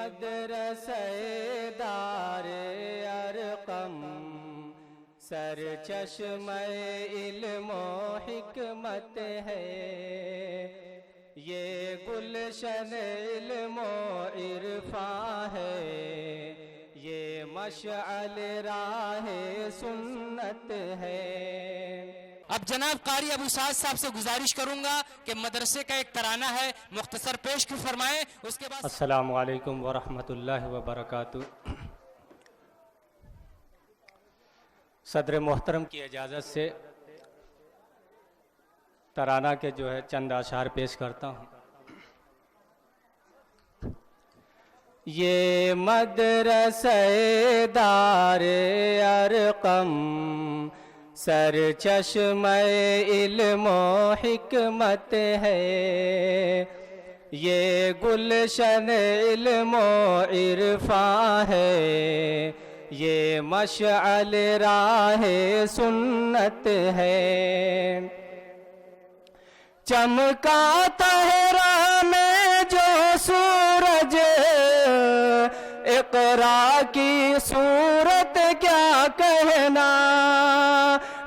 مدرسہ دار ارقم سر چشمہ علم و حکمت ہے، یہ گلشن علم و عرفان ہے، یہ مشعل راہ سنت ہے۔ اب جناب قاری ابو سعد صاحب سے گزارش کروں گا کہ مدرسے کا ایک ترانہ ہے مختصر پیش فرمائیں، اس کے بعد السلام علیکم ورحمۃ اللہ وبرکاتہ۔ صدر محترم کی اجازت سے ترانہ کے چند اشعار پیش کرتا ہوں۔ یہ مدرسہ دار ارقم سر چشمہ علم و حکمت ہے، یہ گلشن علم و عرفان ہے، یہ مشعل راہ سنت ہے۔ چمکاتا ہے راہ میں جو سورج، اقرا کی صورت کیا کہنا،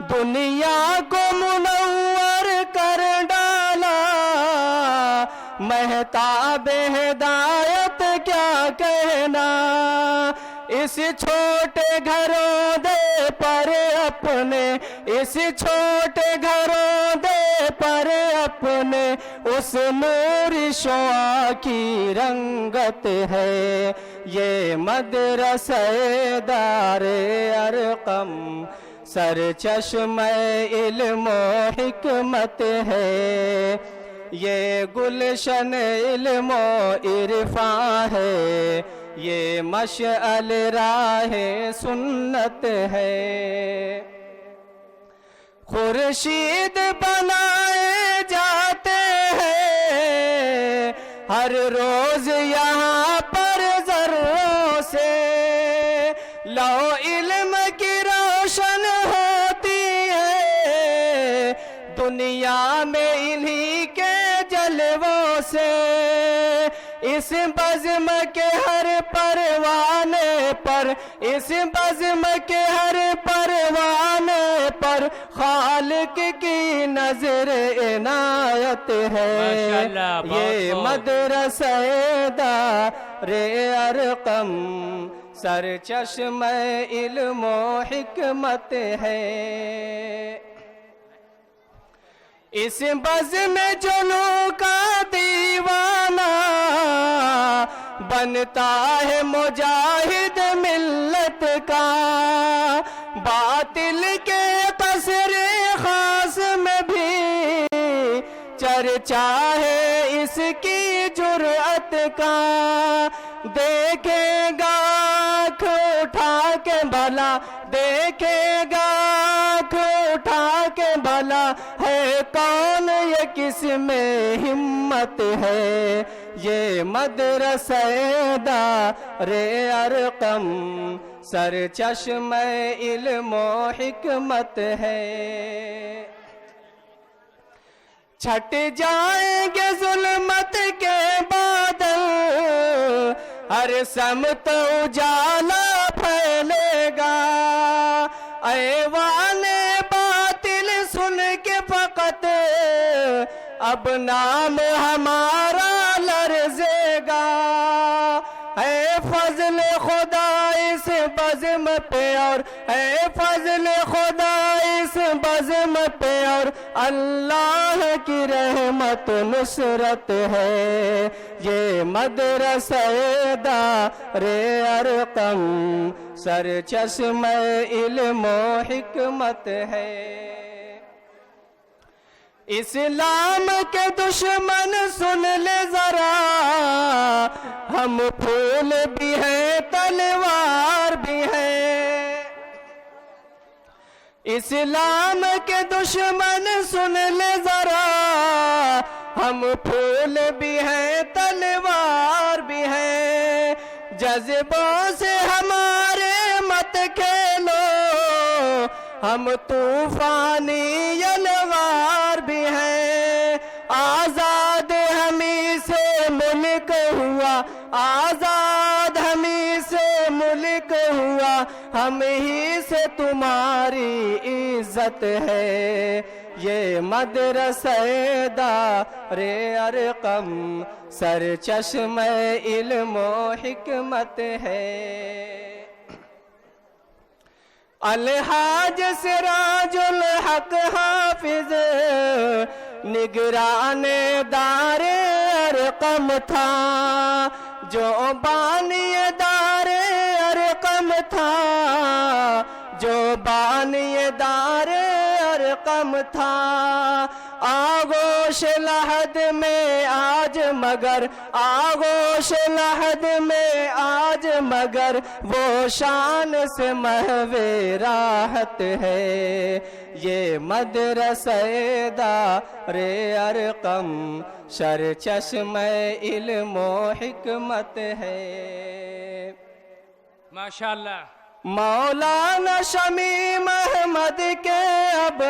دنیا کو منور کر ڈالا، مہتاب ہدایت کیا کہنا، اس چھوٹے گھروں دے پر اپنے، اس چھوٹے گھروں دے پر اپنے، اس نور شعاع کی رنگت ہے، یہ مدرسہ دار ارقم سر چشمہ علم و حکمت ہے، یہ گلشن علم و عرفان ہے، یہ مشعل راہ سنت ہے۔ خورشید بنائے جاتے ہیں ہر روز یہاں پر ذروں سے، لو علم کی روشن ہوتی ہے دنیا میں انہی کے جلووں سے، اس بزم کے ہر پروانے پر، اس بزم کے ہر پروانے پر خالق کی نظر عنایت ہے، یہ مدرسہ دار ارقم سر چشمہ علم و حکمت ہے۔ اس بزم جنوں کا دیوانہ بنتا ہے مجاہد ملت کا، باطل کے قصر خاص میں بھی چرچا ہے اس کی جرأت کا، دیکھے گا آنکھ اٹھا کے بھلا، دیکھے گا آنکھ اٹھا کے بھلا، ہے کون یہ کس میں ہمت ہے، یہ مدرسہ دار ارقم سر چشمہ علم و حکمت ہے۔ چھٹ جائیں گے ظلمت کے بادل، ہر سمت اجالا پھیلے گا، ایوان باطل سن کے فقط اب نام ہمارا لرزے گا، اے فضل خدا اس بزم پہ اور، اے فضل خدا اس بزم پہ اور، اللہ کی رحمت نصرت ہے، یہ مدرسہ دار ارقم سر چشمہ علم و حکمت ہے۔ اسلام کے دشمن سن لے ذرا، ہم پھول بھی ہیں تلوار بھی ہیں، اسلام کے دشمن سن لے ذرا، ہم پھول بھی ہیں تلوار بھی ہیں، جذبوں سے ہمارے مت کھیلو، ہم طوفانی یلوار بھی ہیں، آزاد ہمیں سے ملک ہوا آزاد ہوا ہم ہی سے تمہاری عزت ہے، یہ مدرسہ دار ارقم سرچشمہ علم و حکمت ہے۔ الحاج سراج الحق حافظ نگران دار ارقم تھا، جو بانی دار ارقم تھا، جو بانی دار ارقم تھا۔ آغوش لحد میں آج مگر، آغوش لحد میں آج مگر وہ شان سے محو راحت ہے، یہ مدرسہ دار ارقم سرچشمہ علم و حکمت ہے۔ ماشاءاللہ۔ مولانا شمیم احمد کے اب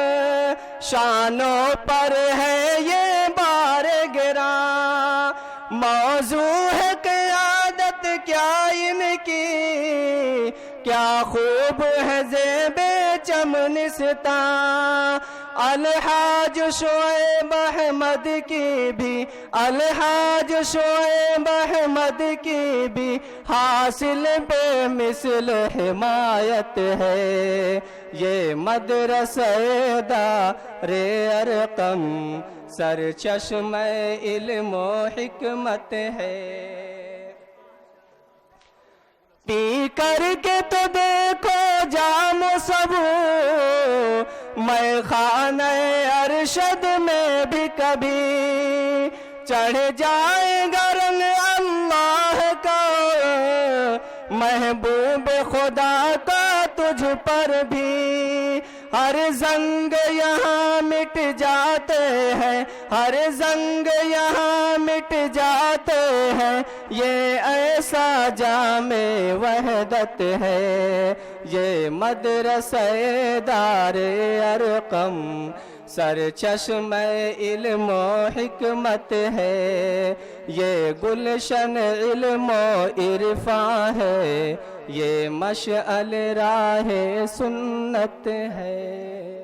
شانوں پر ہے یہ بار گراں، موضوع ہے قیادت کیا ان کی، کیا خوب ہے زیب چمنستاں۔ الحاج شعیب احمد کی بھی، الحاج شعیب احمد کی بھی حاصل بے مثل حمایت ہے، یہ مدرسہ دار ارقم سرچشمہ علم و حکمت ہے۔ پی کر کے تو دیکھو جام سبو میں خانہ ارشد میں بھی کبھی چڑھ جائے گا رنگ اللہ کا، محبوب خدا کا تجھ پر بھی۔ ہر زنگ یہاں مٹ جاتے ہیں، ہر زنگ یہاں مٹ جاتے ہیں، یہ ایسا جام وحدت ہے، یہ مدرسہ دار ارقم سرچشمہ علم و حکمت ہے، یہ گلشن علم و عرفاں ہے، یہ مشعل راہ سنت ہے۔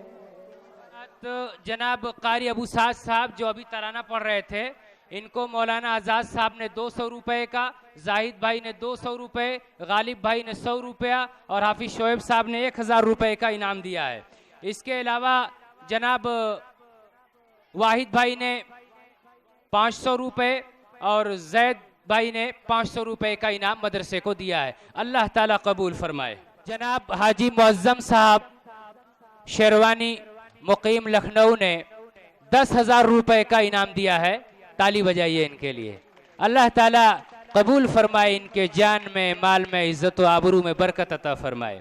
جناب قاری ابو سعد صاحب جو ابھی ترانہ پڑھ رہے تھے، ان کو مولانا آزاد صاحب نے 200 روپے کا، زاہد بھائی نے 200 روپے، غالب بھائی نے 100 روپیہ اور حافظ شعیب صاحب نے 1000 روپے کا انعام دیا ہے۔ اس کے علاوہ جناب واحد بھائی نے 500 روپے اور زید بھائی نے 500 روپے کا انعام مدرسے کو دیا ہے، اللہ تعالیٰ قبول فرمائے۔ جناب حاجی معظم صاحب شیروانی مقیم لکھنؤ نے 10,000 روپے کا انعام دیا ہے، تالی بجائیے ان کے لیے۔ اللہ تعالیٰ قبول فرمائے، ان کے جان میں، مال میں، عزت و آبرو میں برکت عطا فرمائے۔